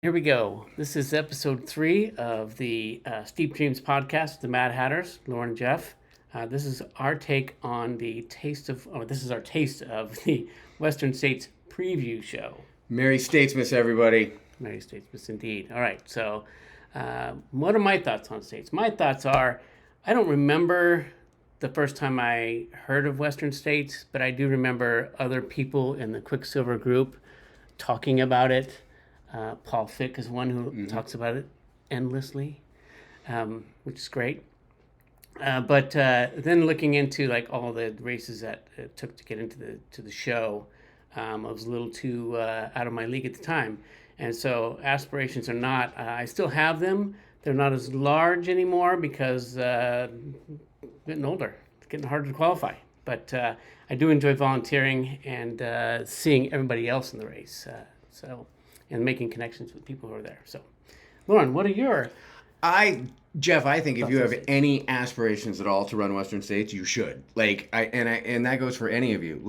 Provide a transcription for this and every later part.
Here we go. This is episode 3 of the Steep Dreams podcast, the Mad Hatters, Loren and Jeff. This is our take on this is our taste of the Western States preview show. Merry Statesmas, everybody. Merry Statesmas indeed. All right, so what are my thoughts on states? My thoughts are, I don't remember the first time I heard of Western States, but I do remember other people in the Quicksilver group talking about it. Paul Fick is one who talks about it endlessly, which is great. But then looking into like all the races that it took to get into the show, I was a little too out of my league at the time, and so aspirations are not. I still have them. They're not as large anymore because getting older. It's getting harder to qualify. But I do enjoy volunteering and seeing everybody else in the race. And making connections with people who are there. So, Loren, what are your Jeff, I think if you have States? any aspirations at all to run Western States, you should. And that goes for any of you.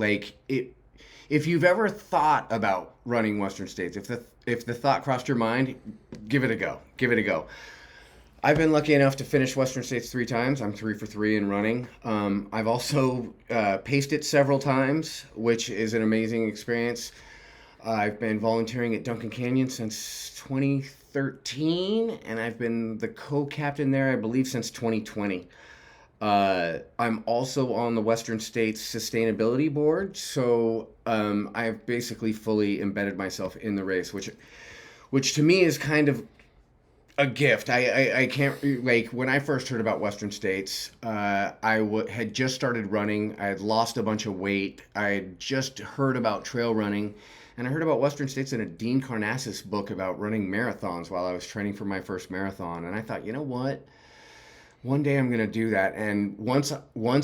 If you've ever thought about running Western States, if the thought crossed your mind, give it a go. Give it a go. I've been lucky enough to finish Western States 3 times. I'm 3 for 3 in running. I've also paced it several times, which is an amazing experience. I've been volunteering at Duncan Canyon since 2013, and I've been the co-captain there, I believe, since 2020. I'm also on the Western States Sustainability Board, so I've basically fully embedded myself in the race, which to me is kind of a gift. I can't, like, when I first heard about Western States, had just started running. I had lost a bunch of weight. I had just heard about trail running. And I heard about Western States in a Dean Karnazes book about running marathons while I was training for my first marathon. And I thought, you know what? One day I'm going to do that. And once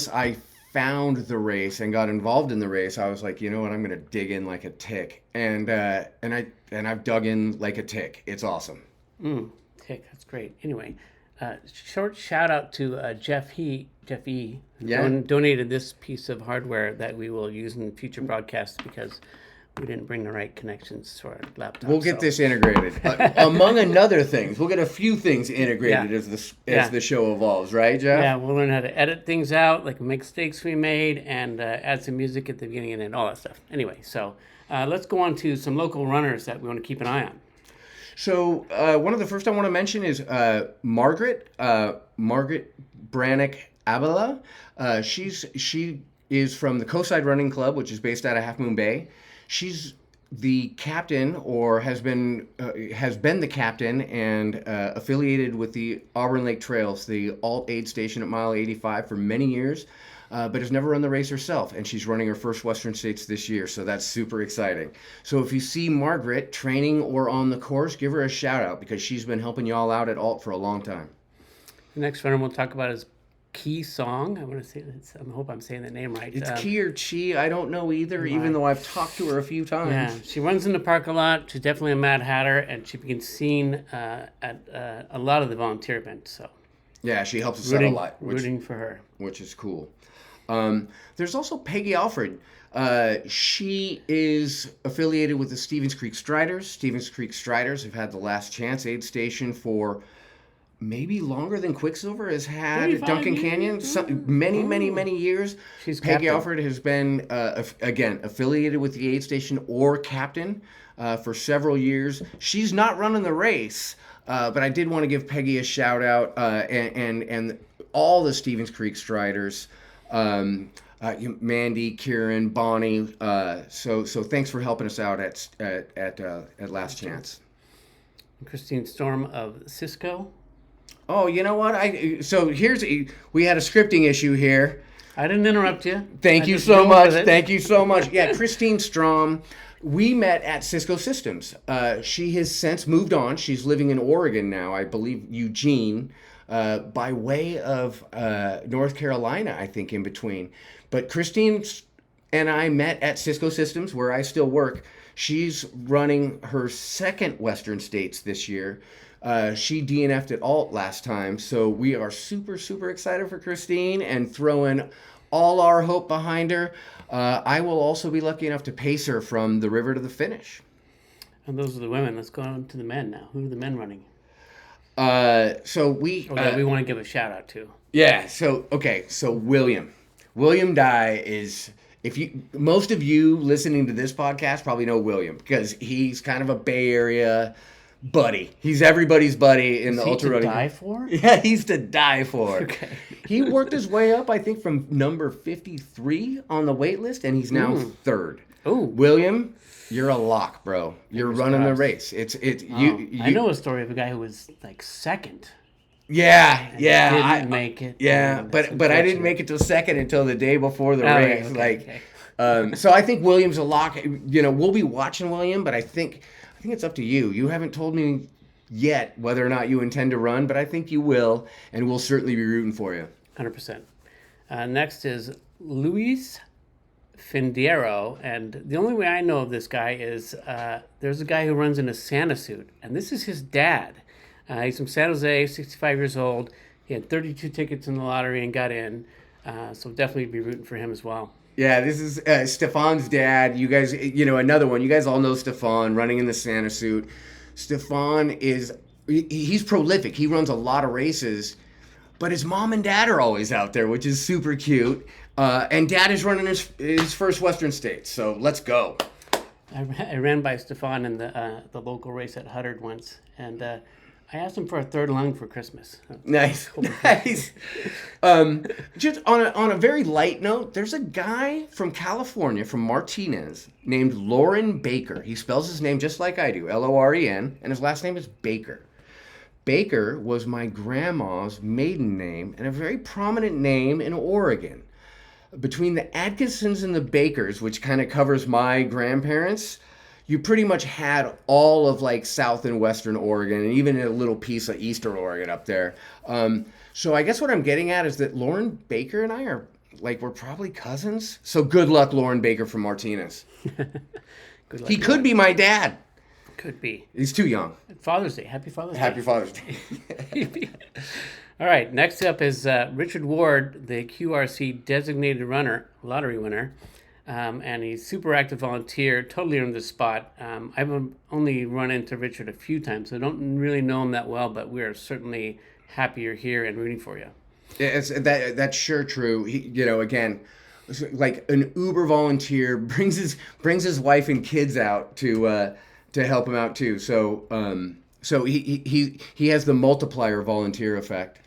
I found the race and got involved in the race, I was like, you know what? I'm going to dig in like a tick. And I've dug in like a tick. It's awesome. Tick, that's great. Anyway, short shout out to Jeff E. Who donated this piece of hardware that we will use in future broadcasts because we didn't bring the right connections to our laptop. We'll get this integrated. Among other things, we'll get a few things integrated as the show evolves, right, Jeff? Yeah, we'll learn how to edit things out, like mistakes we made, and add some music at the beginning and end, all that stuff. Anyway, so let's go on to some local runners that we want to keep an eye on. So one of the first I want to mention is Margaret Brannick Abela. She is from the Coastside Running Club, which is based out of Half Moon Bay. She's the captain, or has been the captain and affiliated with the Auburn Lake Trails, the alt aid station at mile 85 for many years, but has never run the race herself. And she's running her first Western States this year, so that's super exciting. So if you see Margaret training or on the course, give her a shout out because she's been helping you all out at alt for a long time. The next runner we'll talk about is Key Song. I want to say that. I hope I'm saying the name right. It's Key or Chi. I don't know either, even though I've talked to her a few times. Yeah, she runs in the park a lot. She's definitely a Mad Hatter, and she being seen at a lot of the volunteer events. So yeah, she helps us out a lot. Rooting for her, which is cool. There's also Peggy Alfred. She is affiliated with the Stevens Creek Striders. Stevens Creek Striders have had the Last Chance aid station for maybe longer than Quicksilver has had at Duncan Canyon. Many years. Peggy Alfred has been, again, affiliated with the aid station or captain for several years. She's not running the race, but I did want to give Peggy a shout out and all the Stevens Creek Striders. Mandy, Kieran, Bonnie. So thanks for helping us out at Last Chance. Christine Storm of Cisco. Oh, you know what? We had a scripting issue here. I didn't interrupt you. Thank you so much. Thank you so much. Yeah, Christine Strom. We met at Cisco Systems. She has since moved on. She's living in Oregon now, I believe Eugene, by way of North Carolina, I think, in between. But Christine and I met at Cisco Systems, where I still work. She's running her second Western States this year. She DNF'd at alt last time, so we are super, super excited for Christine and throwing all our hope behind her. I will also be lucky enough to pace her from the river to the finish. And those are the women. Let's go on to the men now. Who are the men running? So we That we want to give a shout out to. yeah. So okay. So William Dye is, if you, most of you listening to this podcast probably know William because he's kind of a Bay Area buddy. He's everybody's buddy in the ultra running. Die for? Yeah, he's to die for. Okay. He worked his way up, I think, from number 53 on the wait list, and he's now third. Oh, William, you're a lock, bro. You're running the race. I know a story of a guy who was like second. Yeah, I didn't make it. Yeah, but I didn't make it till second until the day before the race. Okay. So I think William's a lock. You know, we'll be watching William, but I think it's up to you. You haven't told me yet whether or not you intend to run, but I think you will, and we'll certainly be rooting for you. 100%. Next is Luis Findiero, and the only way I know of this guy is there's a guy who runs in a Santa suit, and this is his dad. He's from San Jose, 65 years old. He had 32 tickets in the lottery and got in, so definitely be rooting for him as well. Yeah, this is Stefan's dad. You guys, another one. You guys all know Stefan running in the Santa suit. Stefan he's prolific. He runs a lot of races, but his mom and dad are always out there, which is super cute. And dad is running his first Western States, so let's go. I ran by Stefan in the local race at Huddard once, and I asked him for a third lung for Christmas. Nice. Just on a very light note, there's a guy from California, from Martinez, named Loren Baker. He spells his name just like I do, Loren, and his last name is Baker. Baker was my grandma's maiden name and a very prominent name in Oregon. Between the Atkinsons and the Bakers, which kind of covers my grandparents, you pretty much had all of like South and Western Oregon and even a little piece of Eastern Oregon up there. So I guess what I'm getting at is that Loren Baker and I we're probably cousins. So good luck, Loren Baker from Martinez. Good luck. He could be my dad. Could be. He's too young. Father's Day. Happy Father's Day. Happy Father's Day. All right, next up is Richard Ward, the QRC designated runner, lottery winner. And he's super active volunteer, totally earned the spot. I've only run into Richard a few times, so I don't really know him that well, but we are certainly happy you're here and rooting for you. Yeah, that's sure true. He, again, like an Uber volunteer brings his wife and kids out to help him out too. So he has the multiplier volunteer effect.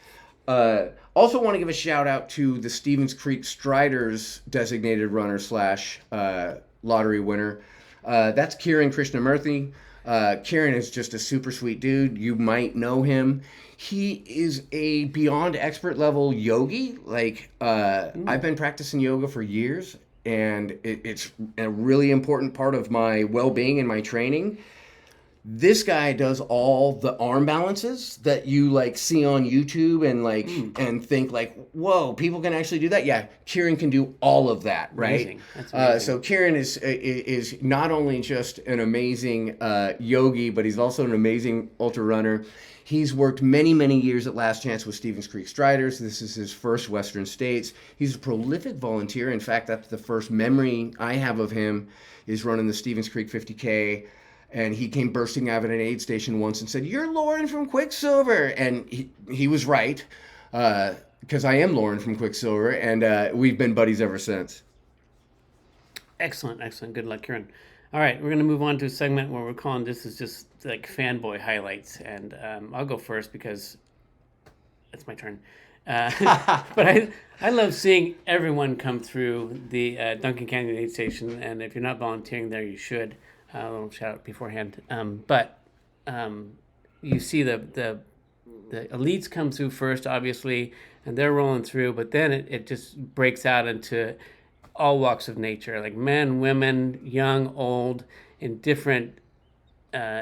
Also want to give a shout out to the Stevens Creek Striders designated runner / lottery winner. That's Kiran Krishnamurthy. Kiran is just a super sweet dude. You might know him. He is a beyond expert level yogi. I've been practicing yoga for years, and it's a really important part of my well-being and my training. This guy does all the arm balances that you see on YouTube and think whoa, people can actually do that. Yeah, Kieran can do all of that, right? Amazing. That's amazing. So Kieran is not only just an amazing yogi, but he's also an amazing ultra runner. He's worked many, many years at Last Chance with Stevens Creek Striders. This is his first Western States. He's a prolific volunteer. In fact, that's the first memory I have of him is running the Stevens Creek 50K. And he came bursting out of an aid station once and said, "You're Loren from Quicksilver." And he was right, because I am Loren from Quicksilver, and we've been buddies ever since. Excellent. Good luck, Kieran. All right, we're going to move on to a segment where we're calling this is just like fanboy highlights. And I'll go first because it's my turn. But I love seeing everyone come through the Duncan Canyon aid station. And if you're not volunteering there, you should. A little shout out beforehand. But you see the elites come through first, obviously, and they're rolling through. But then it just breaks out into all walks of nature, like men, women, young, old, in different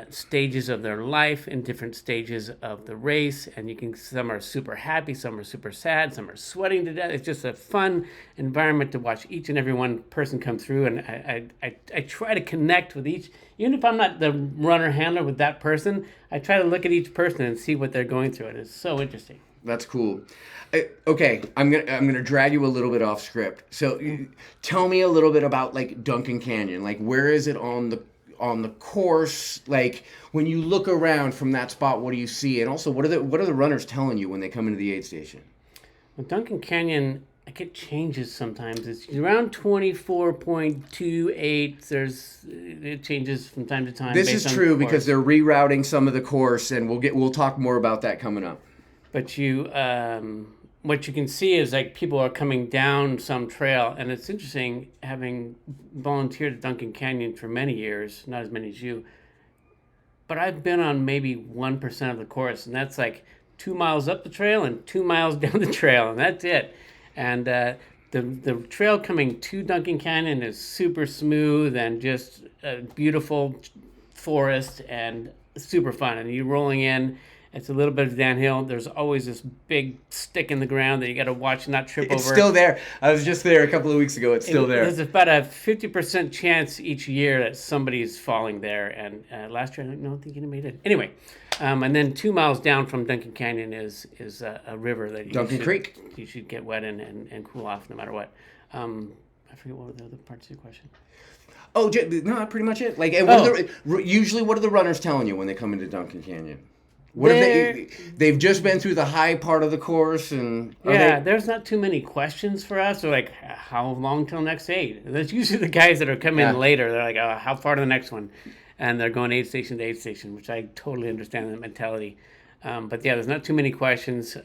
stages of their life, in different stages of the race. And some are super happy, some are super sad, some are sweating to death. It's just a fun environment to watch each and every one person come through. And I try to connect with each, even if I'm not the runner handler with that person, I try to look at each person and see what they're going through. And it's so interesting. That's cool. Okay, I'm gonna drag you a little bit off script. So tell me a little bit about Duncan Canyon. Where is it on on the course? Like when you look around from that spot, what do you see? And also, what are the runners telling you when they come into the aid station? Well, Duncan Canyon, like it changes sometimes. It's around 24.28. It changes from time to time. This is true because they're rerouting some of the course, and we'll talk more about that coming up. But what you can see is like people are coming down some trail, and it's interesting having volunteered at Duncan Canyon for many years, not as many as you, but I've been on maybe 1% of the course, and that's like 2 miles up the trail and 2 miles down the trail, and that's it. And the trail coming to Duncan Canyon is super smooth and just a beautiful forest and super fun. And you're rolling in. It's a little bit of downhill. There's always this big stick in the ground that you got to watch and not trip over. It's still there. I was just there a couple of weeks ago. It's still there. There's about a 50% chance each year that somebody's falling there. And last year, I don't think anybody did. Anyway, and then 2 miles down from Duncan Canyon is a river that Creek. You should get wet in and cool off no matter what. I forget what were the other parts of your question. Oh, no, pretty much it. Like, usually, what are the runners telling you when they come into Duncan Canyon? What have they've just been through the high part of the course, and there's not too many questions for us. They're like, how long till next aid? That's usually the guys that are coming in later. They're like, how far to the next one? And they're going aid station to aid station, which I totally understand that mentality. But yeah, there's not too many questions.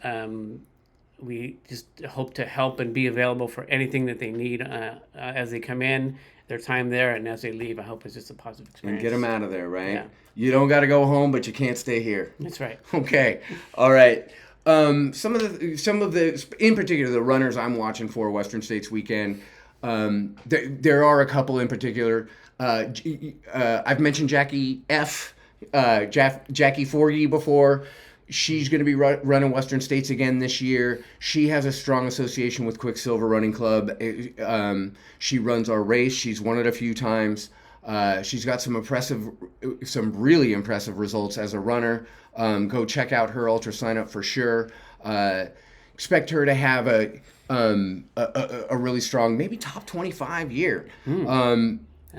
We just hope to help and be available for anything that they need as they come in, their time there, and as they leave. I hope it's just a positive experience. And get them out of there, right? Yeah. You don't got to go home, but you can't stay here. That's right. Okay. All right. Some of the, in particular, the runners I'm watching for Western States weekend. There are a couple in particular. I've mentioned Jackie Forgy before. She's going to be running Western States again this year. She has a strong association with Quicksilver Running Club. She runs our race. She's won it a few times. She's got some really impressive results as a runner. Go check out her ultra sign up for sure. Expect her to have a really strong, maybe top 25 year.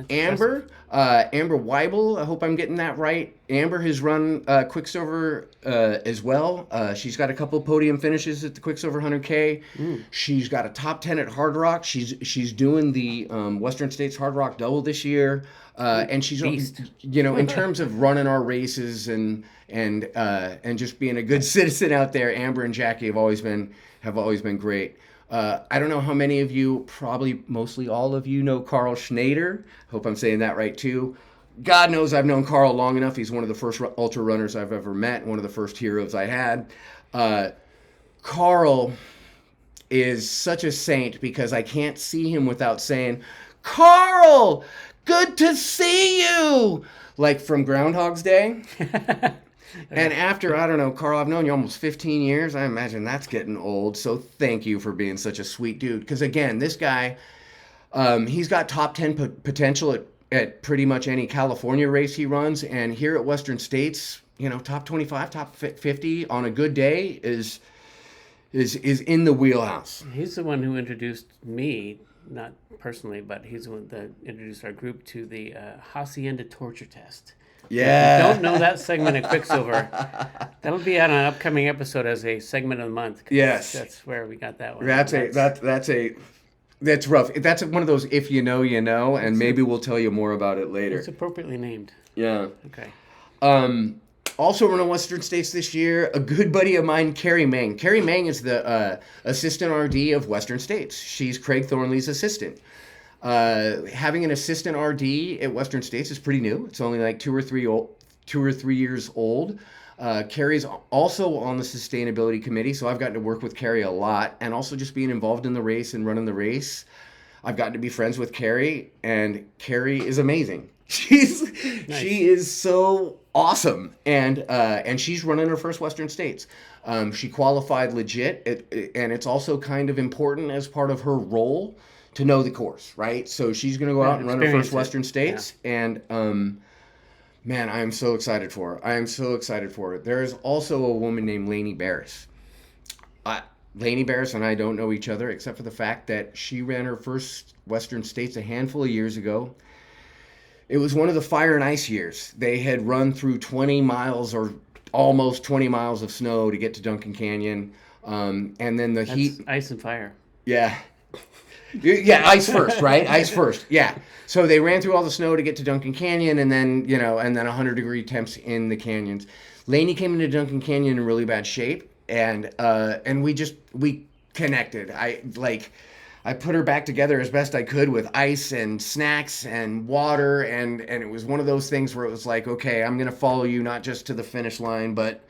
Amber Weibel, I hope I'm getting that right. Amber has run Quicksilver as well. She's got a couple podium finishes at the Quicksilver 100K. She's got a top 10 at Hard Rock. She's doing the Western States Hard Rock Double this year. And she's, in terms of running our races and just being a good citizen out there, Amber and Jackie have always been great. I don't know how many of you, probably mostly all of you, know Carl Schneider. Hope I'm saying that right too. God knows I've known Carl long enough. He's one of the first ultra runners I've ever met, one of the first heroes I had. Carl is such a saint because I can't see him without saying, "Carl, good to see you!" Like from Groundhog's Day. And after, I don't know, Carl, I've known you almost 15 years. I imagine that's getting old. So thank you for being such a sweet dude. Because again, this guy, he's got top 10 potential at pretty much any California race he runs. And here at Western States, top 25, top 50 on a good day is in the wheelhouse. He's the one who introduced me, not personally, but he's the one that introduced our group to the Hacienda torture test. Yeah. If you don't know that segment of Quicksilver, that'll be on an upcoming episode as a segment of the month. Yes. That's where we got that one. That's rough. That's one of those if you know, and maybe we'll tell you more about it later. It's appropriately named. Yeah. Okay. Also running Western States this year, a good buddy of mine, Carrie Mang. Carrie Mang is the assistant RD of Western States. She's Craig Thornley's assistant. Having an assistant RD at Western States is pretty new. It's only like 2 or 3 years old. Carrie's also on the sustainability committee, so I've gotten to work with Carrie a lot, and also just being involved in the race and running the race. I've gotten to be friends with Carrie, and Carrie is amazing. She is so awesome, and she's running her first Western States. She qualified legit, and it's also kind of important as part of her role to know the course, right? So she's going to go out and run her first Western States. Yeah. And, man, I am so excited for her. There is also a woman named Lainey Barris. Lainey Barris and I don't know each other except for the fact that she ran her first Western States a handful of years ago. It was one of the fire and ice years. They had run through 20 miles or almost 20 miles of snow to get to Duncan Canyon. And then the heat. Ice and fire. Yeah. Yeah, ice first, right? Ice first. Yeah. So they ran through all the snow to get to Duncan Canyon, and then 100-degree temps in the canyons. Laney came into Duncan Canyon in really bad shape, and we connected. I put her back together as best I could with ice and snacks and water, and it was one of those things where it was like, okay, I'm gonna follow you not just to the finish line, but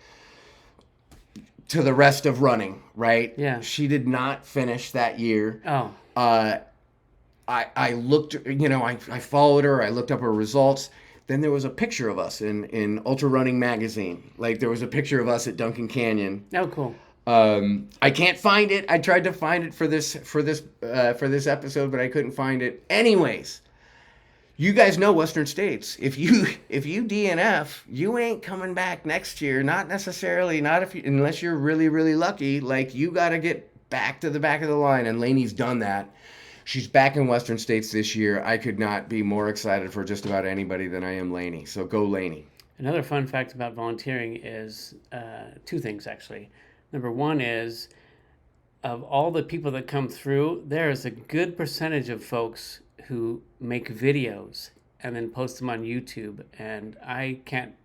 to the rest of running, right? Yeah. She did not finish that year. Oh. I looked, I followed her. I looked up her results. Then there was a picture of us in Ultra Running magazine. Like there was a picture of us at Duncan Canyon. Oh, cool. I can't find it. I tried to find it for this episode, but I couldn't find it. Anyways, you guys know Western States. If you DNF, you ain't coming back next year. Not necessarily. Unless you're really, really lucky. Like you got to get back to the back of the line, and Laney's done that. She's back in Western States this year. I could not be more excited for just about anybody than I am Laney. So go Laney. Another fun fact about volunteering is two things, actually. Number one is, of all the people that come through, there is a good percentage of folks who make videos and then post them on YouTube. And I can't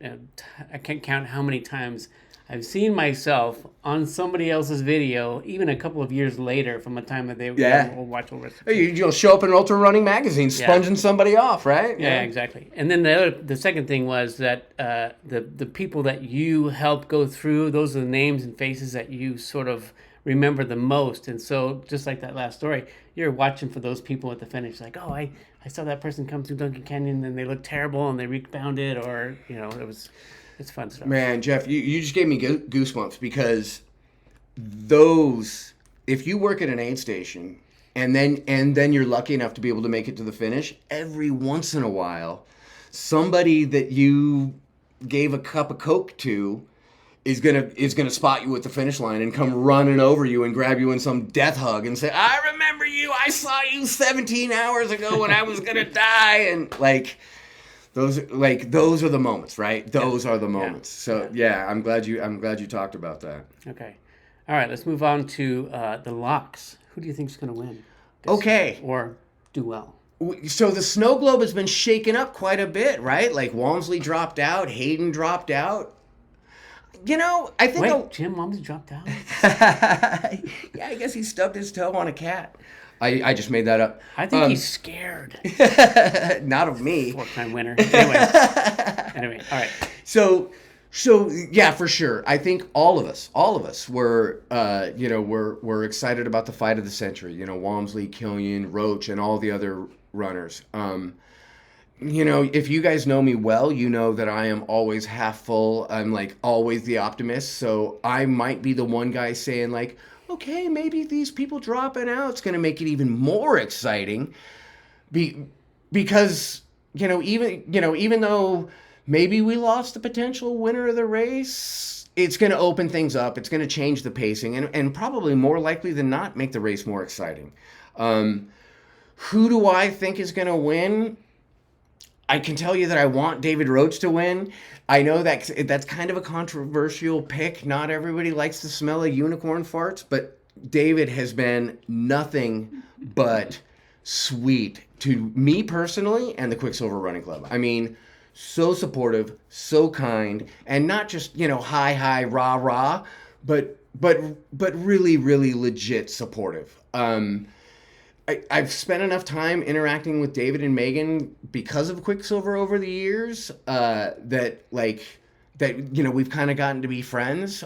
count how many times I've seen myself on somebody else's video, even a couple of years later from a time that they will watch over. You'll show up in an Ultra Running magazine, sponging somebody off, right? Yeah, exactly. And then the second thing was that the people that you help go through, those are the names and faces that you sort of remember the most. And so just like that last story, you're watching for those people at the finish, like, oh, I saw that person come through Duncan Canyon and they looked terrible and they rebounded, or it's fun stuff. Man, Jeff, you just gave me goosebumps, because those, if you work at an aid station and then you're lucky enough to be able to make it to the finish, every once in a while, somebody that you gave a cup of Coke to is gonna spot you at the finish line and come running over you and grab you in some death hug and say, "I remember you. I saw you 17 hours ago when I was gonna die." And those are the moments, right? Those are the moments. So I'm glad you talked about that. Okay, all right. Let's move on to the locks. Who do you think is going to win? Okay, or do well. So the snow globe has been shaken up quite a bit, right? Like Walmsley dropped out, Hayden dropped out. I think Jim Walmsley dropped out. Yeah, I guess he stubbed his toe on a cat. I just made that up. I think he's scared. Not of me. 4-time winner. Anyway, all right. So yeah, for sure. I think all of us were, were excited about the fight of the century. Walmsley, Killian, Roach, and all the other runners. If you guys know me well, you know that I am always half full. I'm like always the optimist. So I might be the one guy saying like, okay, maybe these people dropping out, it's going to make it even more exciting. Because, even though maybe we lost the potential winner of the race, it's going to open things up. It's going to change the pacing and probably more likely than not make the race more exciting. Who do I think is going to win? I can tell you that I want David Roach to win. I know that's kind of a controversial pick. Not everybody likes the smell of unicorn farts, but David has been nothing but sweet to me personally and the Quicksilver Running Club. I mean, so supportive, so kind, and not just, hi, rah, rah, but really, really legit supportive. I've spent enough time interacting with David and Megan because of Quicksilver over the years that we've kind of gotten to be friends.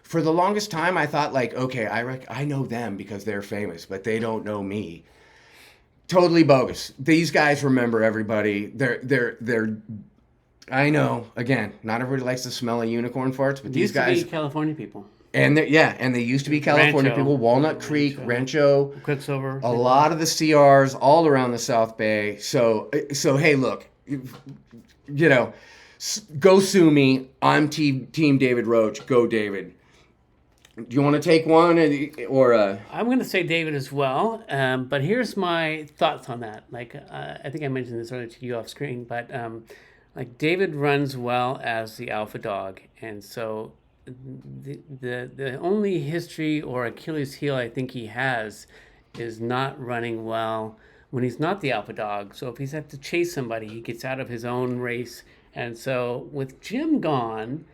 For the longest time, I thought okay, I know them because they're famous, but they don't know me. Totally bogus. These guys remember everybody. They're. I know. Again, not everybody likes the smell of unicorn farts, but these guys. Used to be California people. And they used to be California people, Walnut Creek, Rancho, Quicksilver, a lot of the CRs all around the South Bay. So hey, look, go sue me. I'm team David Roach. Go David. Do you want to take one or I'm going to say David as well, but here's my thoughts on that. Like, I think I mentioned this earlier to you off screen, but like David runs well as the alpha dog, and so the only history or Achilles heel I think he has is not running well when he's not the alpha dog. So if he's had to chase somebody, he gets out of his own race, and so with Jim gone,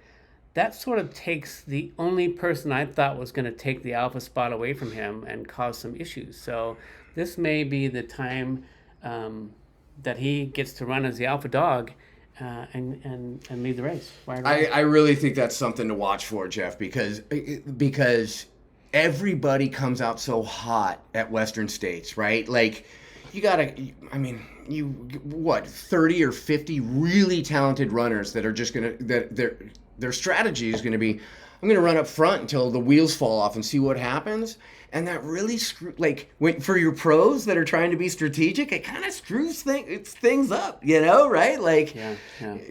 that sort of takes the only person I thought was going to take the alpha spot away from him and cause some issues. So this may be the time that he gets to run as the alpha dog and lead the race. I really think that's something to watch for, Jeff, because everybody comes out so hot at Western States, right? Like you gotta, I mean, you what 30 or 50 really talented runners that are just gonna their strategy is gonna be, I'm gonna run up front until the wheels fall off and see what happens. And that really for your pros that are trying to be strategic, it kind of screws things up, right? Like, yeah.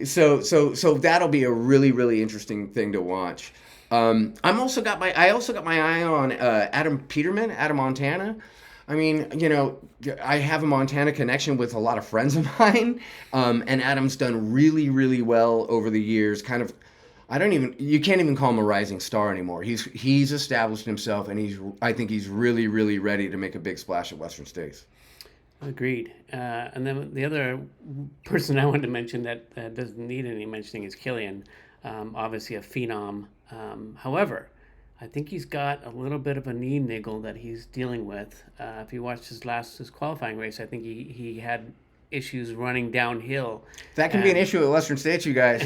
So that'll be a really, really interesting thing to watch. I also got my eye on Adam Montana. I mean, I have a Montana connection with a lot of friends of mine, and Adam's done really, really well over the years. Kind of, you can't even call him a rising star anymore. He's established himself, and I think he's really, really ready to make a big splash at Western States. Agreed. And then the other person I wanted to mention that doesn't need any mentioning is Killian. Obviously a phenom. However, I think he's got a little bit of a knee niggle that he's dealing with. If you watched his qualifying race, I think he had issues running downhill. That can be an issue at Western States, you guys.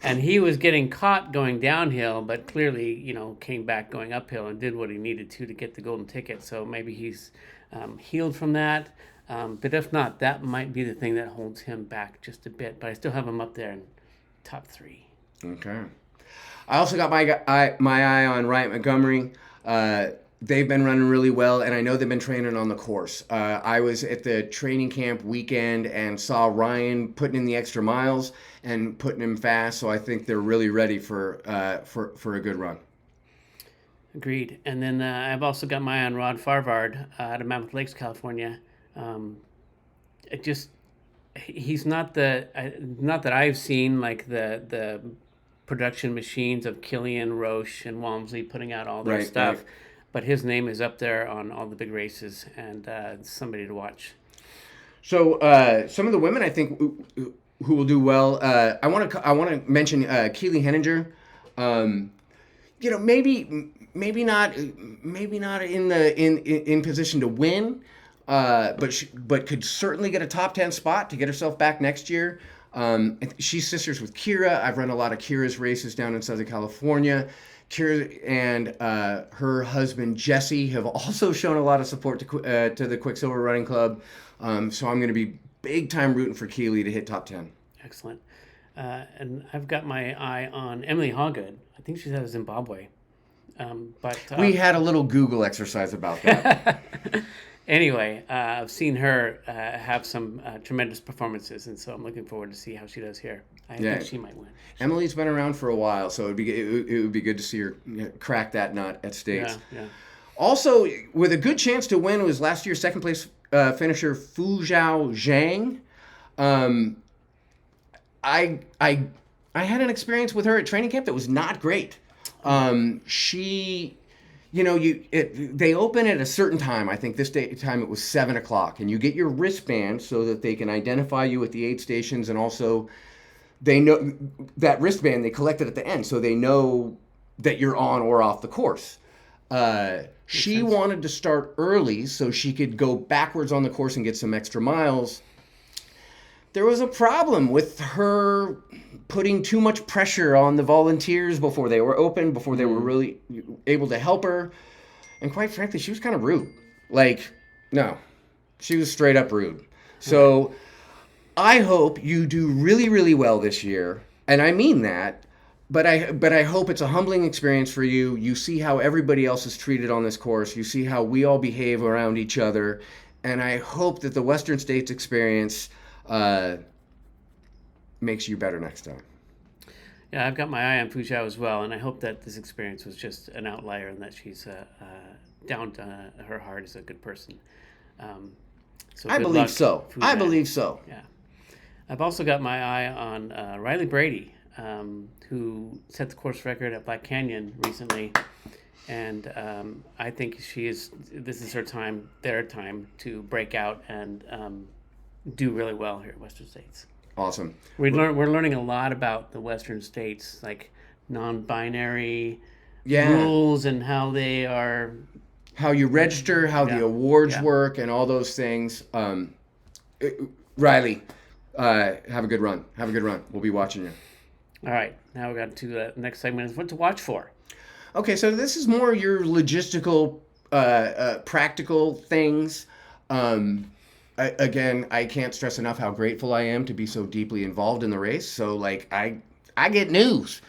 And he was getting caught going downhill, but clearly, came back going uphill and did what he needed to get the golden ticket. So maybe he's healed from that. But if not, that might be the thing that holds him back just a bit. But I still have him up there in top 3. Okay. I also got my eye on Ryan Montgomery. They've been running really well, and I know they've been training on the course. I was at the training camp weekend and saw Ryan putting in the extra miles and putting him fast, so I think they're really ready for a good run. Agreed. And then I've also got my eye on Rod Farvard out of Mammoth Lakes, California. He's not that I've seen like the production machines of Killian, Roche, and Walmsley putting out all their stuff. Right. But his name is up there on all the big races, and somebody to watch. So some of the women I think who will do well. I want to mention Keely Henninger. Maybe not in position to win, but could certainly get a top 10 spot to get herself back next year. She's sisters with Kira. I've run a lot of Kira's races down in Southern California. Kira and her husband Jesse have also shown a lot of support to the Quicksilver Running Club. So I'm going to be big time rooting for Keely to hit top 10. Excellent. And I've got my eye on Emily Hawgood. I think she's out of Zimbabwe. But we had a little Google exercise about that. Anyway, I've seen her have some tremendous performances, and so I'm looking forward to see how she does here. I think she might win. Emily's been around for a while, so it would be good to see her crack that nut at States. Yeah. Also, with a good chance to win was last year's second place finisher Fuzhou Zhang. I had an experience with her at training camp that was not great. She. They open at a certain time. I think this time it was 7:00, and you get your wristband so that they can identify you at the aid stations, and also they know that wristband they collect it at the end, so they know that you're on or off the course. She wanted to start early so she could go backwards on the course and get some extra miles. There was a problem with her putting too much pressure on the volunteers before they were open, before they were really able to help her. And quite frankly, she was kind of rude. She was straight up rude. So I hope you do really, really well this year. And I mean that. But I hope it's a humbling experience for you. You see how everybody else is treated on this course. You see how we all behave around each other. And I hope that the Western States experience makes you better next time. Yeah, I've got my eye on Fuzhou as well, and I hope that this experience was just an outlier and that she's down to her heart is a good person. Um, so I good believe luck, so. I Fuzhou. believe so. Yeah. I've also got my eye on Riley Brady, who set the course record at Black Canyon recently. And I think this is her time, their time to break out and do really well here at Western States. Awesome. We're learning a lot about the Western States, like non-binary Yeah. rules and how they are. How you register, how the awards work, and all those things. Riley, have a good run. Have a good run. We'll be watching you. All right, now we got to the next segment is what to watch for. Okay, so this is more your logistical, practical things. Again, I can't stress enough how grateful I am to be so deeply involved in the race. So, like, I get news.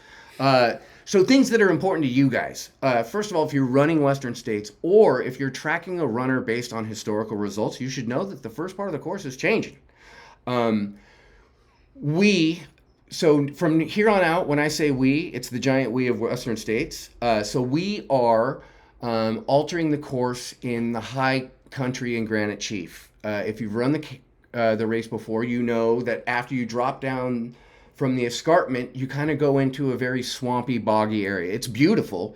So things that are important to you guys. First of all, if you're running Western States or if you're tracking a runner based on historical results, you should know that the first part of the course is changing. So from here on out, when I say we, it's the giant we of Western States. So we are altering the course in the high country in Granite Chief. If you've run the race before, you know that after you drop down from the escarpment, you kind of go into a very swampy, boggy area. It's beautiful,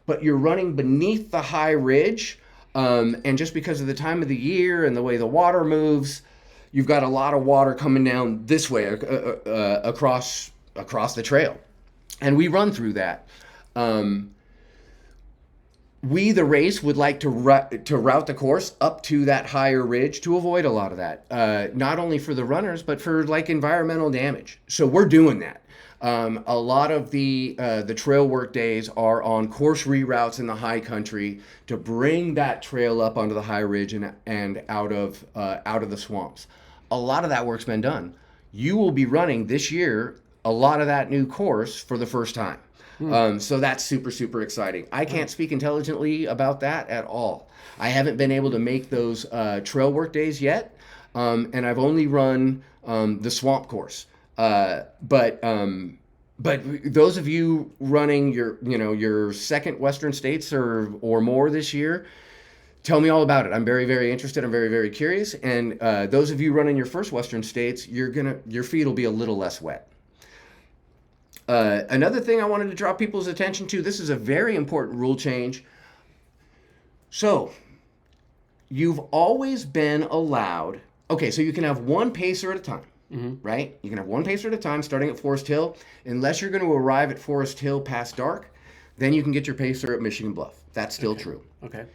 but you're running beneath the high ridge, and just because of the time of the year and the way the water moves, you've got a lot of water coming down this way across the trail, and we run through that. We, the race, would like to route the course up to that higher ridge to avoid a lot of that, not only for the runners, but for like environmental damage. So we're doing that. A lot of the trail work days are on course reroutes in the high country to bring that trail up onto the high ridge and out of the swamps. A lot of that work's been done. You will be running this year a lot of that new course for the first time. So that's super, super exciting. I can't speak intelligently about that at all. I haven't been able to make those trail work days yet, and I've only run the swamp course. But those of you running your second Western States or more this year, tell me all about it. I'm very, very interested. I'm very, very curious. And those of you running your first Western States, your feet will be a little less wet. Another thing I wanted to draw people's attention to, this is a very important rule change. So, you've always been allowed, so you can have one pacer at a time, right? You can have one pacer at a time starting at Forest Hill. Unless you're going to arrive at Forest Hill past dark, then you can get your pacer at Michigan Bluff. That's still true. Okay.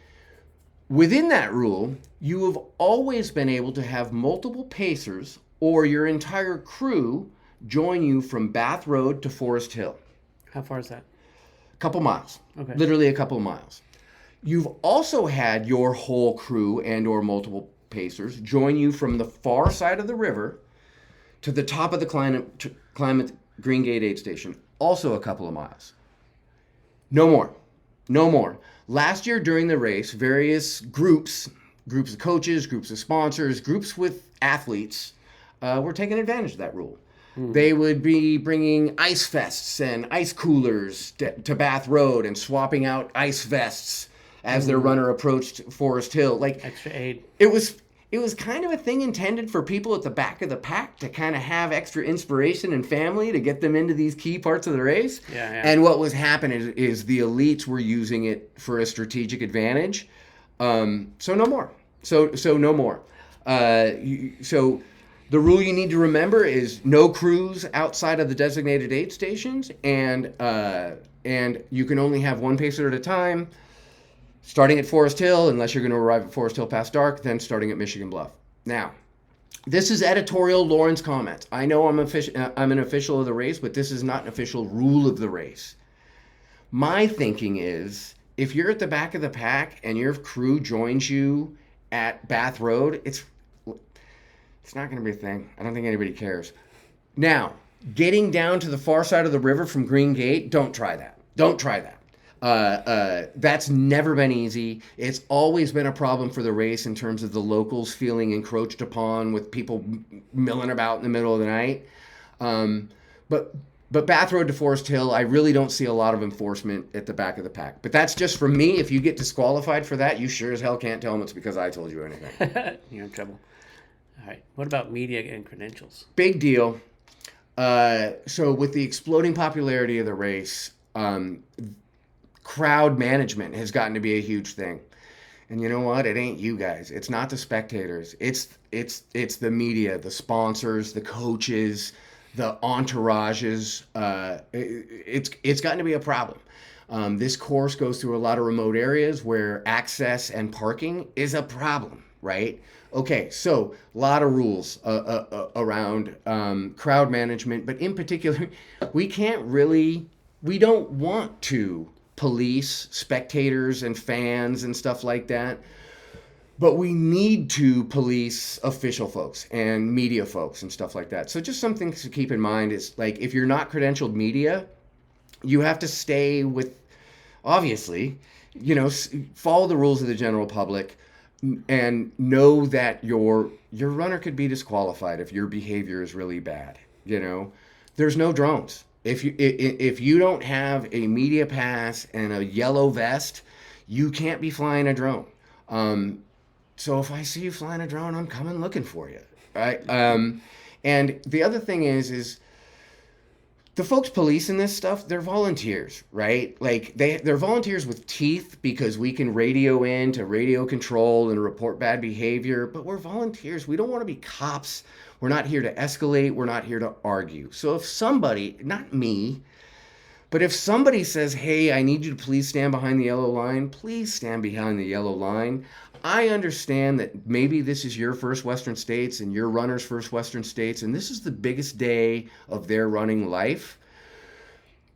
Within that rule, you have always been able to have multiple pacers or your entire crew join you from Bath Road to Forest Hill. How far is that? A couple miles. Okay. Literally a couple of miles. You've also had your whole crew and or multiple pacers join you from the far side of the river to the top of the Climate Green Gate aid station. Also a couple of miles. No more. No more. Last year during the race, various groups of coaches, groups of sponsors, groups with athletes were taking advantage of that rule. They would be bringing ice vests and ice coolers to Bath Road and swapping out ice vests as their runner approached Forest Hill. Like extra aid. It was kind of a thing intended for people at the back of the pack to kind of have extra inspiration and family to get them into these key parts of the race. Yeah. And what was happening is the elites were using it for a strategic advantage. So no more. So no more. So the rule you need to remember is no crews outside of the designated aid stations, and you can only have one pacer at a time, starting at Forest Hill, unless you're going to arrive at Forest Hill past dark, then starting at Michigan Bluff. Now, this is editorial Loren's comments. I know I'm an official of the race, but this is not an official rule of the race. My thinking is, if you're at the back of the pack and your crew joins you at Bath Road, it's not going to be a thing. I don't think anybody cares. Now, getting down to the far side of the river from Green Gate, don't try that. Don't try that. That's never been easy. It's always been a problem for the race in terms of the locals feeling encroached upon with people milling about in the middle of the night. But But Bath Road to Forest Hill, I really don't see a lot of enforcement at the back of the pack. But that's just for me. If you get disqualified for that, you sure as hell can't tell them it's because I told you anything. You're in trouble. All right. What about media and credentials? Big deal. So with the exploding popularity of the race, crowd management has gotten to be a huge thing. And you know what? It ain't you guys. It's not the spectators. It's the media, the sponsors, the coaches, the entourages. It's gotten to be a problem. This course goes through a lot of remote areas where access and parking is a problem, right? Okay, so a lot of rules around crowd management, but in particular, we don't want to police spectators and fans and stuff like that, but we need to police official folks and media folks and stuff like that. So just some things to keep in mind is, like, if you're not credentialed media, you have to stay with, obviously, follow the rules of the general public, and know that your runner could be disqualified if your behavior is really bad. There's no drones. If you don't have a media pass and a yellow vest, you can't be flying a drone. So if I see you flying a drone, I'm coming looking for you, right? And the other thing is the folks policing this stuff, they're volunteers, right? Like they're volunteers with teeth, because we can radio in to radio control and report bad behavior, but we're volunteers. We don't want to be cops. We're not here to escalate. We're not here to argue. So if somebody, not me, but if somebody says, hey, I need you to please stand behind the yellow line, please stand behind the yellow line. I understand that maybe this is your first Western States and your runner's first Western States, and this is the biggest day of their running life.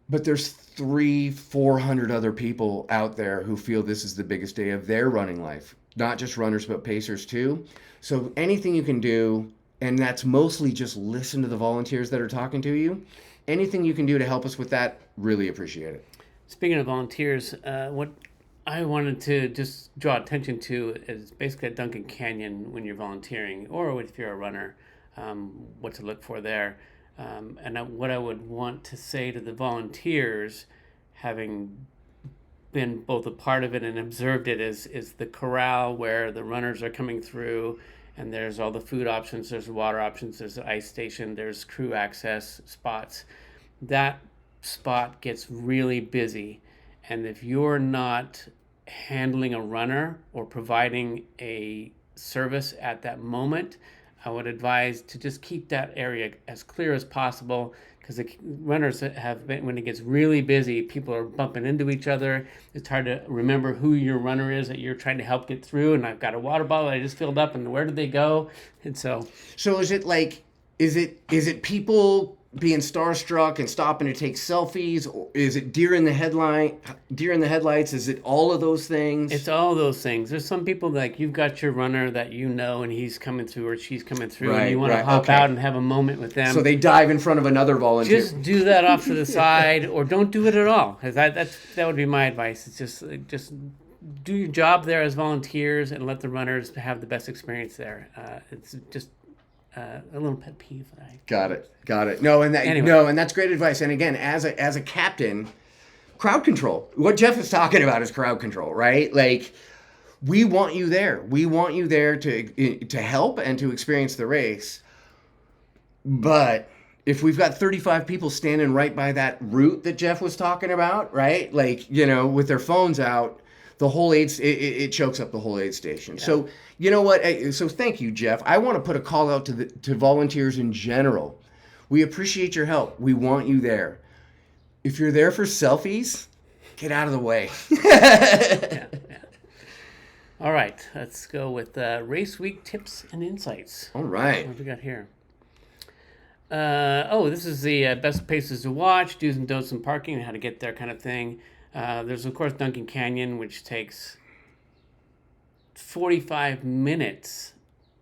But there's 300-400 other people out there who feel this is the biggest day of their running life. Not just runners, but pacers too. So anything you can do, and that's mostly just listen to the volunteers that are talking to you. Anything you can do to help us with that, really appreciate it. Speaking of volunteers, what I wanted to just draw attention to is basically at Duncan Canyon when you're volunteering, or if you're a runner, what to look for there. What I would want to say to the volunteers, having been both a part of it and observed it, is the corral where the runners are coming through, and there's all the food options, there's water options, there's the ice station, there's crew access spots. That spot gets really busy. And if you're not handling a runner or providing a service at that moment, I would advise to just keep that area as clear as possible, because the runners have been, when it gets really busy, people are bumping into each other. It's hard to remember who your runner is that you're trying to help get through. And I've got a water bottle I just filled up, and where did they go? And so is it like, is it people being starstruck and stopping to take selfies, or is it deer in the headlights? Is it all of those things? It's all those things. There's some people, like, you've got your runner that and he's coming through or she's coming through, and you want to hop out and have a moment with them. So they dive in front of another volunteer. Just do that off to the side, or don't do it at all. That would be my advice. It's just do your job there as volunteers and let the runners have the best experience there. It's just a little pet peeve. Got it. No, and that's great advice. And again, as a captain, crowd control. What Jeff is talking about is crowd control, right? Like, we want you there. We want you there to help and to experience the race. But if we've got 35 people standing right by that route that Jeff was talking about, right? Like, with their phones out, the whole it chokes up the whole aid station. Yeah. So you know what? So thank you, Jeff. I want to put a call out to volunteers in general. We appreciate your help. We want you there. If you're there for selfies, get out of the way. Yeah. All right, let's go with race week tips and insights. All right. What do we got here? This is the best places to watch, do's and don'ts in parking, and how to get there kind of thing. There's, of course, Duncan Canyon, which takes 45 minutes,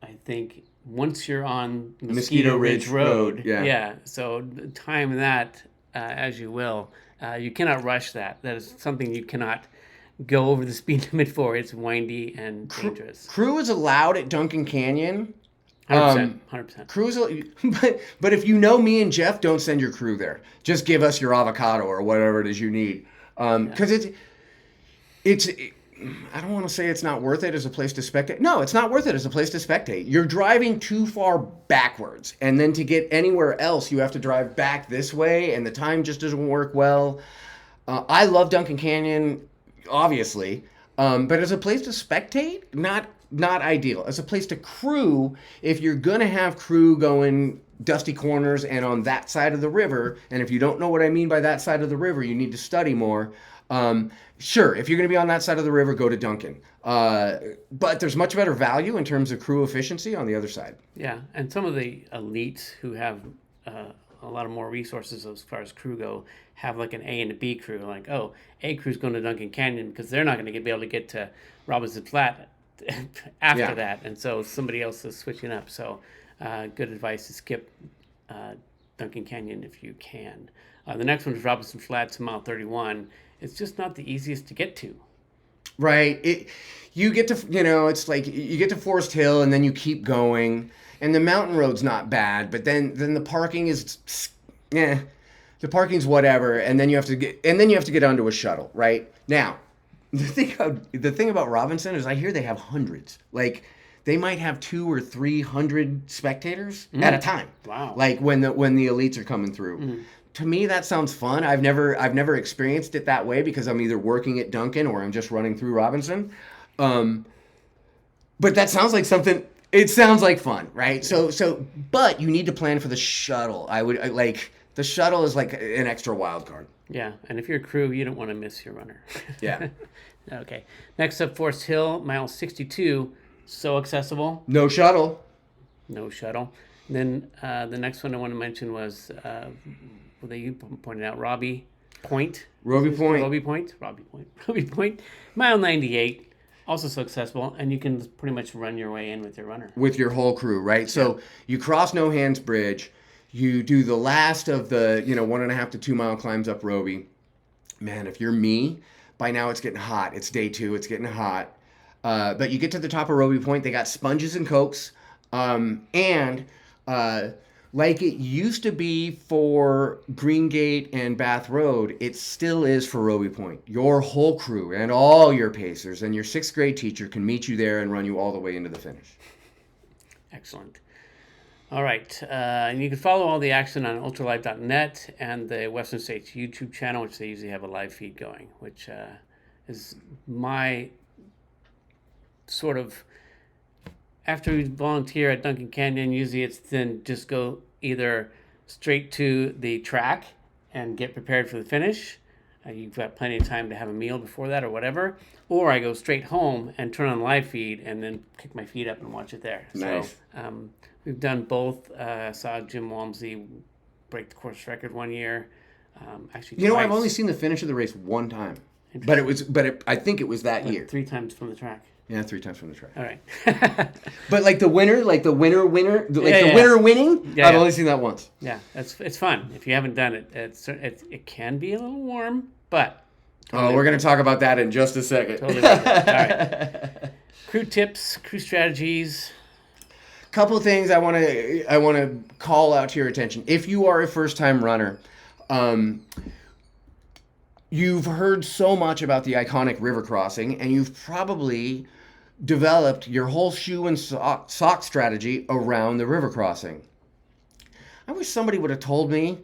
I think, once you're on Mosquito Ridge Road. Yeah. So time that as you will. You cannot rush that. That is something you cannot go over the speed limit for. It's windy and dangerous. Crew is allowed at Duncan Canyon 100%. 100%. Crews, but if you know me and Jeff, don't send your crew there. Just give us your avocado or whatever it is you need. Because it's I don't want to say it's not worth it as a place to spectate. No, it's not worth it as a place to spectate. You're driving too far backwards, and then to get anywhere else, you have to drive back this way, and the time just doesn't work well. I love Duncan Canyon, obviously, but as a place to spectate, not ideal. As a place to crew, if you're gonna have crew going dusty corners and on that side of the river, and if you don't know what I mean by that side of the river, you need to study more. Sure, if you're going to be on that side of the river, go to Duncan. But there's much better value in terms of crew efficiency on the other side. Yeah, and some of the elites who have a lot of more resources as far as crew go have like an A and a B crew. Like, oh, A crew's going to Duncan Canyon because they're not going to be able to get to Robinson Flat after that. And so somebody else is switching up. So good advice to skip Duncan Canyon if you can. The next one is Robinson Flats, mile 31. It's just not the easiest to get to. Right. You get to, it's like you get to Forest Hill and then you keep going. And the mountain road's not bad, but then the parking is, the parking's whatever. And then you have to get onto a shuttle, right? Now, the thing about Robinson is I hear they have hundreds. Like, they might have 200 or 300 spectators at a time. Wow. Like when the elites are coming through. To me, that sounds fun. I've never experienced it that way because I'm either working at Duncan or I'm just running through Robinson. But that sounds like something. It sounds like fun, right? But you need to plan for the shuttle. The shuttle is like an extra wild card. Yeah, and if you're a crew, you don't want to miss your runner. Yeah. Okay. Next up, Forest Hill, mile 62. So accessible. No shuttle. No shuttle. And then the next one I want to mention was that you pointed out, Robbie Point. Robbie Point. Mile 98. Also so accessible, and you can pretty much run your way in with your runner. With your whole crew, right? So you cross No Hands Bridge. You do the last of the 1.5 to 2 mile climbs up Roby. Man, if you're me, by now it's getting hot. It's day 2. It's getting hot. But you get to the top of Roby Point. They got sponges and cokes. Like it used to be for Greengate and Bath Road, it still is for Roby Point. Your whole crew and all your pacers and your 6th grade teacher can meet you there and run you all the way into the finish. Excellent. All right. And you can follow all the action on ultralive.net and the Western States YouTube channel, which they usually have a live feed going, which is my sort of... After we volunteer at Duncan Canyon, usually it's then just go either straight to the track and get prepared for the finish. You've got plenty of time to have a meal before that or whatever. Or I go straight home and turn on live feed and then kick my feet up and watch it there. Nice. So we've done both. Saw Jim Walmsley break the course record one year. Actually, twice. I've only seen the finish of the race one time, I think it was that year. 3 times from the track. Yeah, 3 times from the track. All right. But the winner winning, I've only seen that once. Yeah, it's fun. If you haven't done it, it can be a little warm, but... Totally we're going to talk about that in just a second. Totally worth it. All right. Crew tips, crew strategies. Couple of things I want to call out to your attention. If you are a first-time runner, you've heard so much about the iconic river crossing, and you've probably developed your whole shoe and sock strategy around the river crossing. I wish somebody would have told me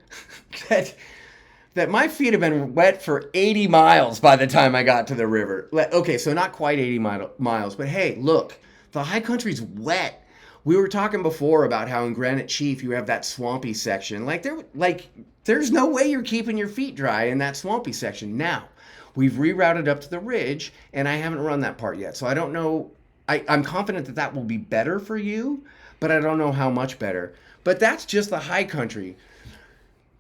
that my feet have been wet for 80 miles by the time I got to the river. Okay, so not quite 80 miles, but hey, look, the high country's wet. We were talking before about how in Granite Chief you have that swampy section. There's no way you're keeping your feet dry in that swampy section. Now, we've rerouted up to the ridge, and I haven't run that part yet. So I don't know. I'm confident that will be better for you, but I don't know how much better. But that's just the high country.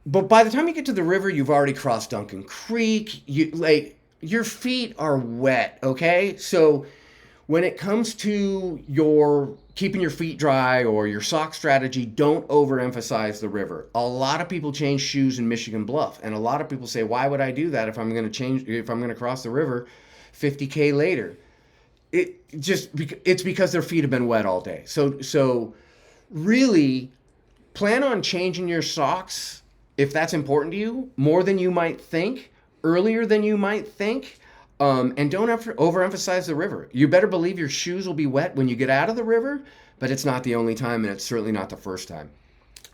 But by the time you get to the river, you've already crossed Duncan Creek. Your feet are wet, okay? So when it comes to your keeping your feet dry or your sock strategy, don't overemphasize the river. A lot of people change shoes in Michigan Bluff, and a lot of people say, why would I do that if I'm going to cross the river 50K later? It's because their feet have been wet all day. So really plan on changing your socks if that's important to you more than you might think, earlier than you might think. And don't overemphasize the river. You better believe your shoes will be wet when you get out of the river, but it's not the only time, and it's certainly not the first time.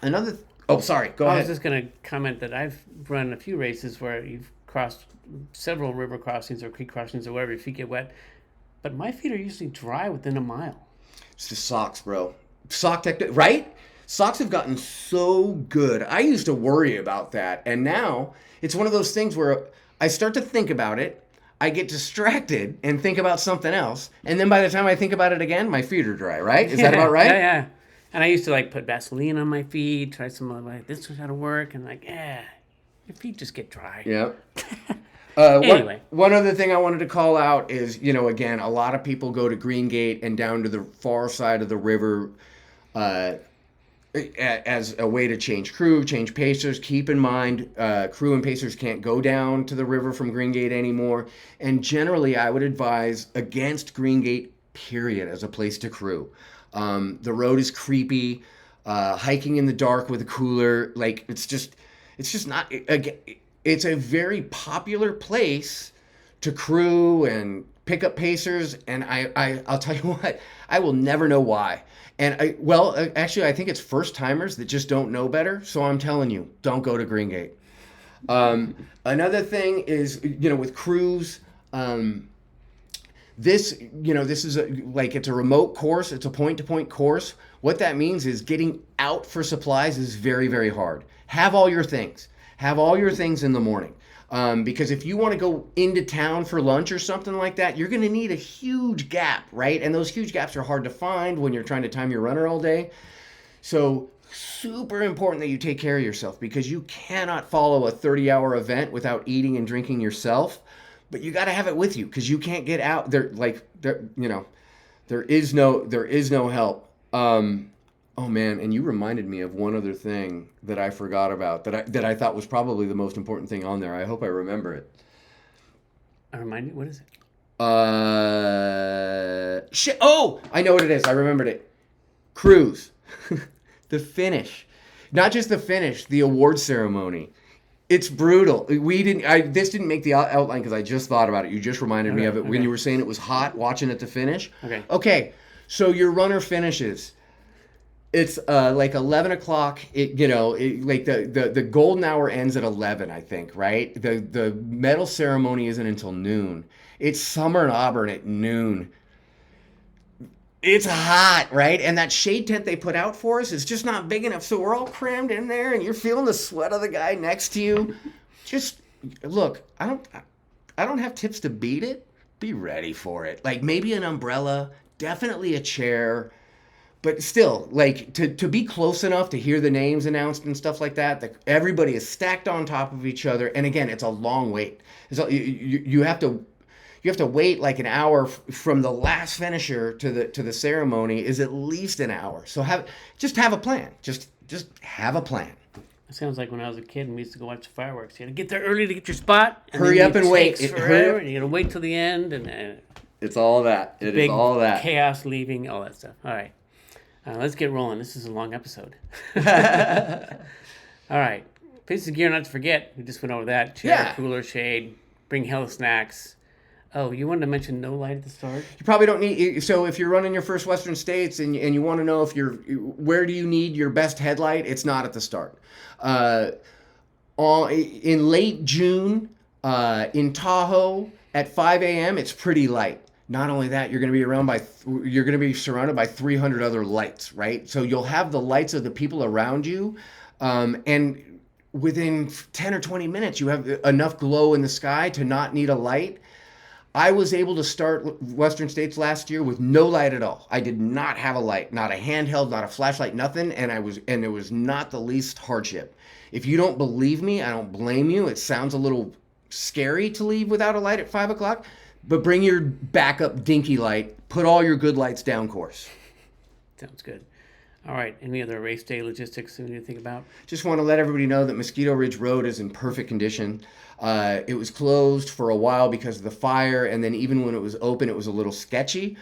Another. Oh, sorry. Go ahead. I was just going to comment that I've run a few races where you've crossed several river crossings or creek crossings or wherever your feet get wet, but my feet are usually dry within a mile. It's the socks, bro. Sock tech, right? Socks have gotten so good. I used to worry about that, and now it's one of those things where I start to think about it, I get distracted and think about something else, and then by the time I think about it again, my feet are dry, right? Is that about right? Yeah. And I used to put Vaseline on my feet, try some this was how to work, and your feet just get dry. Yeah. Anyway. One other thing I wanted to call out is, again, a lot of people go to Green Gate and down to the far side of the river as a way to change crew, change pacers. Keep in mind, crew and pacers can't go down to the river from Green Gate anymore. And generally, I would advise against Green Gate, period, as a place to crew. The road is creepy. Hiking in the dark with a cooler, it's just not. It's a very popular place to crew and pick up pacers, and I'll tell you what, I will never know why. And actually, I think it's first timers that just don't know better. So I'm telling you, don't go to Green Gate. Another thing is, with crews, this is it's a remote course. It's a point-to-point course. What that means is getting out for supplies is very, very hard. Have all your things. Have all your things in the morning. Because if you want to go into town for lunch or something like that, you're going to need a huge gap, right? And those huge gaps are hard to find when you're trying to time your runner all day. So super important that you take care of yourself, because you cannot follow a 30-hour event without eating and drinking yourself. But you got to have it with you, because you can't get out there. There is no help. Oh man, and you reminded me of one other thing that I forgot about that I thought was probably the most important thing on there. I hope I remember it. Remind me, what is it? Shit. Oh, I know what it is. I remembered it. Cruise. The finish. Not just the finish, the award ceremony. It's brutal. This didn't make the outline because I just thought about it. You just reminded me of it when you were saying it was hot watching it to finish. Okay. So your runner finishes. It's 11 o'clock. The golden hour ends at 11, I think, right? The medal ceremony isn't until noon. It's summer in Auburn at noon. It's hot, right? And that shade tent they put out for us is just not big enough. So we're all crammed in there, and you're feeling the sweat of the guy next to you. Just look, I don't have tips to beat it. Be ready for it. Maybe an umbrella, definitely a chair. But still, to be close enough to hear the names announced and stuff like that everybody is stacked on top of each other. And again, it's a long wait. So you have to wait an hour from the last finisher to the ceremony is at least an hour. So have a plan. Just have a plan. It sounds like when I was a kid and we used to go watch the fireworks. You had to get there early to get your spot. Hurry up and wait. Forever, and you got to wait till the end. And it's all that. It is all that. Chaos leaving, all that stuff. All right. Let's get rolling. This is a long episode. All right. Pieces of gear not to forget. We just went over that. Chair, cooler, shade, bring health snacks. Oh, you wanted to mention no light at the start? You probably don't need... So if you're running your first Western States and you want to know where do you need your best headlight, it's not at the start. In late June, in Tahoe, at 5 a.m., it's pretty light. Not only that, you're going to be surrounded by 300 other lights, right? So you'll have the lights of the people around you, and within 10 or 20 minutes, you have enough glow in the sky to not need a light. I was able to start Western States last year with no light at all. I did not have a light, not a handheld, not a flashlight, nothing, and it was not the least hardship. If you don't believe me, I don't blame you. It sounds a little scary to leave without a light at 5 o'clock. But bring your backup dinky light. Put all your good lights down course. Sounds good. All right. Any other race day logistics you need to think about? Just want to let everybody know that Mosquito Ridge Road is in perfect condition. It was closed for a while because of the fire, and then even when it was open, it was a little sketchy.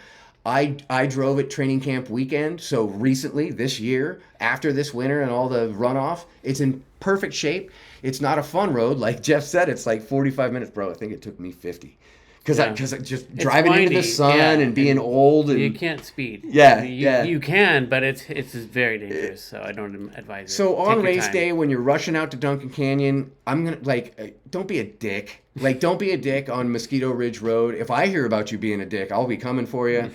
I drove it training camp weekend, so recently this year, after this winter and all the runoff, it's in perfect shape. It's not a fun road, like Jeff said. It's like 45 minutes, bro. I think it took me 50, because Yeah. because just It's driving into the windy, sun yeah, and being and old and you can't speed. Yeah, you, yeah. You can, but it's very dangerous. So I don't advise it. So Take on your race time. day, when you're rushing out to Duncan Canyon, I'm gonna don't be a dick. Like, don't be a dick on Mosquito Ridge Road. If I hear about you being a dick, I'll be coming for you.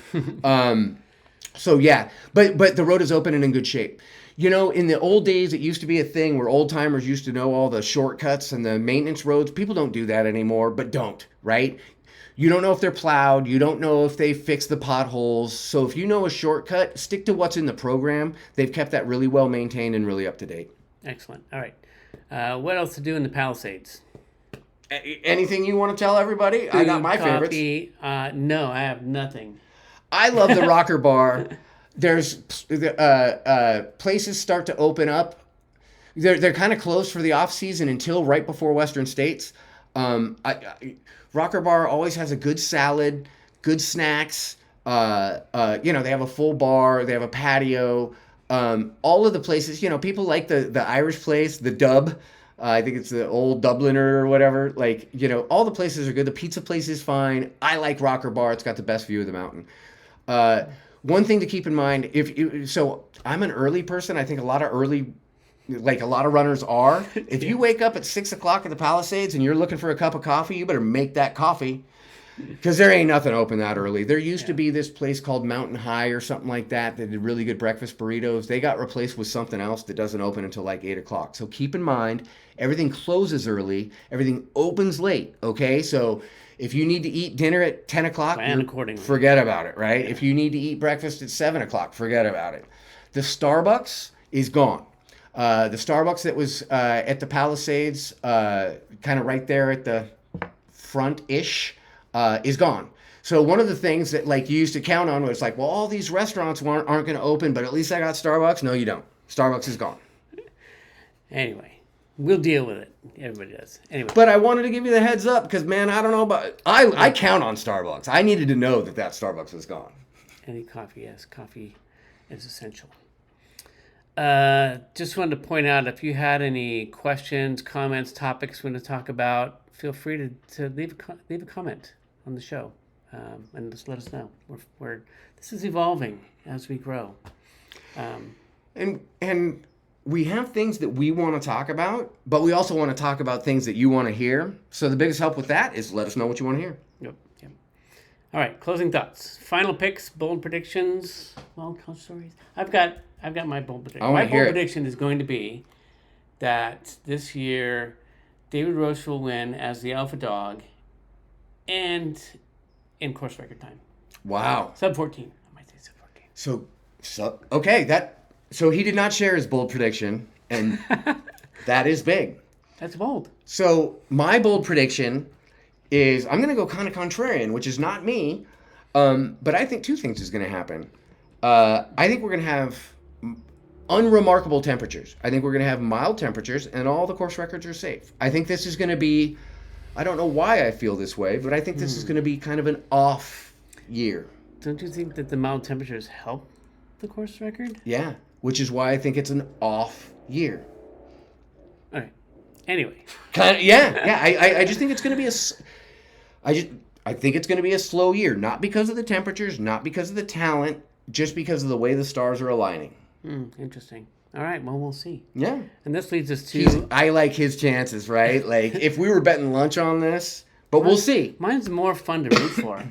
So yeah, but the road is open and in good shape. You know, in the old days, it used to be a thing where old timers used to know all the shortcuts and the maintenance roads. People don't do that anymore, but don't, right? You don't know if they're plowed. You don't know if they fix the potholes. So if you know a shortcut, stick to what's in the program. They've kept that really well maintained and really up to date. Excellent. All right. What else to do in the Palisades? Anything you want to tell everybody? I got my favorites. Coffee. No, I have nothing. I love the Rocker Bar. There's places start to open up. They're kind of closed for the off season until right before Western States. Rocker Bar always has a good salad, good snacks. They have a full bar. They have a patio. All of the places, people like the Irish place, the Dub. I think it's the old Dubliner or whatever. All the places are good. The pizza place is fine. I like Rocker Bar. It's got the best view of the mountain. One thing to keep in mind, so I'm an early person. I think a lot of runners are. If you wake up at 6 o'clock at the Palisades and you're looking for a cup of coffee, you better make that coffee, because there ain't nothing open that early. There used to be this place called Mountain High or something like that did really good breakfast burritos. They got replaced with something else that doesn't open until like 8 o'clock. So keep in mind, everything closes early. Everything opens late, okay? So if you need to eat dinner at 10 o'clock, forget about it, right? Yeah. If you need to eat breakfast at 7 o'clock, forget about it. The Starbucks is gone. The Starbucks that was at the Palisades, kind of right there at the front-ish, is gone. So one of the things that you used to count on was well, all these restaurants aren't going to open, but at least I got Starbucks. No, you don't. Starbucks is gone. Anyway. We'll deal with it. Everybody does. Anyway. But I wanted to give you the heads up because, man, I don't know about... I count on Starbucks. I needed to know that Starbucks was gone. Any coffee, yes. Coffee is essential. Just wanted to point out, if you had any questions, comments, topics we want to talk about, feel free to leave a comment on the show. And just let us know. This is evolving as we grow. And we have things that we want to talk about, but we also want to talk about things that you want to hear. So the biggest help with that is let us know what you want to hear. Yep. All right, closing thoughts. Final picks, bold predictions, wild-card stories. I've got my bold prediction. My bold prediction is going to be that this year David Roche will win as the alpha dog and in course record time. Wow. Sub 14. I might say sub 14. So okay, So he did not share his bold prediction, and that is big. That's bold. So my bold prediction is I'm going to go kind of contrarian, which is not me, but I think two things is going to happen. I think we're going to have unremarkable temperatures. I think we're going to have mild temperatures, and all the course records are safe. I think this is going to be, I don't know why I feel this way, but I think this is going to be kind of an off year. Don't you think that the mild temperatures help the course record? Yeah. Which is why I think it's an off year. All right. Anyway. I just think it's going to be I think it's going to be a slow year, not because of the temperatures, not because of the talent, just because of the way the stars are aligning. Interesting. All right. Well, we'll see. Yeah. And this leads us to... I like his chances, right? If we were betting lunch on this, but we'll see. Mine's more fun to root for.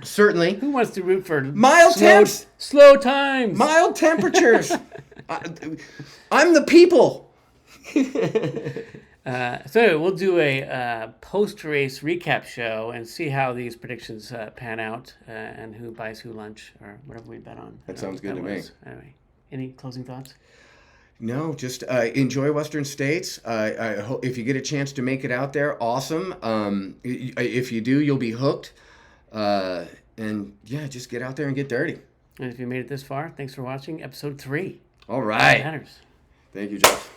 Certainly. Who wants to root for mild temps? Slow times. Mild temperatures. I'm the people. So we'll do a post-race recap show and see how these predictions pan out and who buys who lunch or whatever we bet on. That sounds good to me. Anyway, any closing thoughts? No, just enjoy Western States. I hope if you get a chance to make it out there, awesome. If you do, you'll be hooked. And yeah, just get out there and get dirty. And if you made it this far, thanks for watching episode 3. All right. MadHatters. Thank you, Jeff.